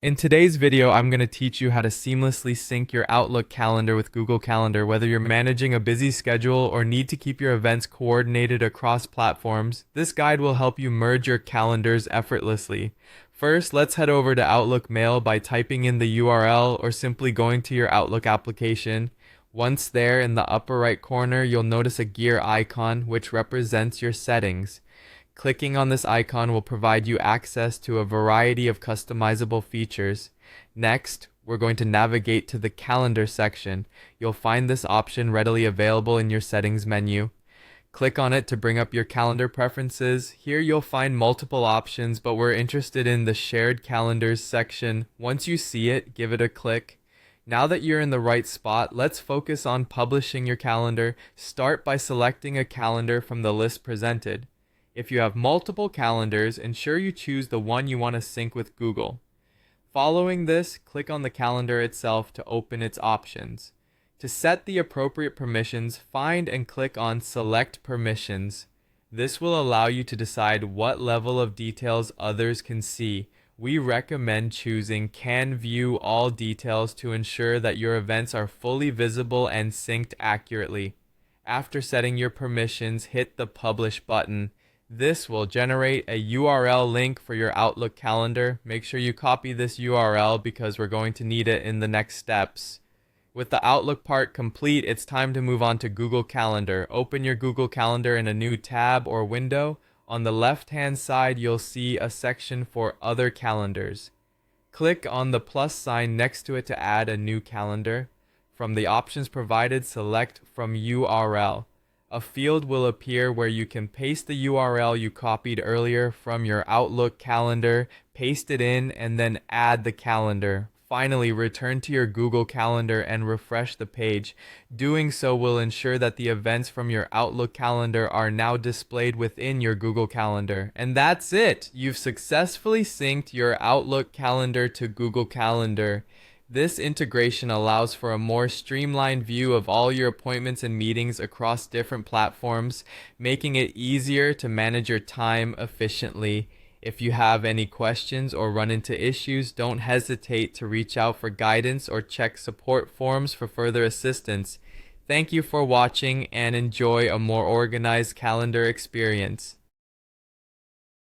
In today's video, I'm going to teach you how to seamlessly sync your Outlook calendar with Google Calendar. Whether you're managing a busy schedule or need to keep your events coordinated across platforms, this guide will help you merge your calendars effortlessly. First, let's head over to Outlook Mail by typing in the URL or simply going to your Outlook application. Once there, in the upper right corner, you'll notice a gear icon which represents your settings. Clicking on this icon will provide you access to a variety of customizable features. Next, we're going to navigate to the calendar section. You'll find this option readily available in your settings menu. Click on it to bring up your calendar preferences. Here you'll find multiple options, but we're interested in the shared calendars section. Once you see it, give it a click. Now that you're in the right spot, let's focus on publishing your calendar. Start by selecting a calendar from the list presented. If you have multiple calendars, ensure you choose the one you want to sync with Google. Following this, click on the calendar itself to open its options. To set the appropriate permissions, find and click on Select Permissions. This will allow you to decide what level of details others can see. We recommend choosing Can View All Details to ensure that your events are fully visible and synced accurately. After setting your permissions, hit the Publish button. This will generate a URL link for your Outlook calendar. Make sure you copy this URL because we're going to need it in the next steps. With the Outlook part complete, it's time to move on to Google Calendar. Open your Google Calendar in a new tab or window. On the left-hand side, you'll see a section for Other Calendars. Click on the plus sign next to it to add a new calendar. From the options provided, select From URL. A field will appear where you can paste the URL you copied earlier from your Outlook calendar, paste it in, and then add the calendar. Finally, return to your Google Calendar and refresh the page. Doing so will ensure that the events from your Outlook calendar are now displayed within your Google Calendar. And that's it! You've successfully synced your Outlook calendar to Google Calendar. This integration allows for a more streamlined view of all your appointments and meetings across different platforms, making it easier to manage your time efficiently. If you have any questions or run into issues, don't hesitate to reach out for guidance or check support forums for further assistance. Thank you for watching and enjoy a more organized calendar experience.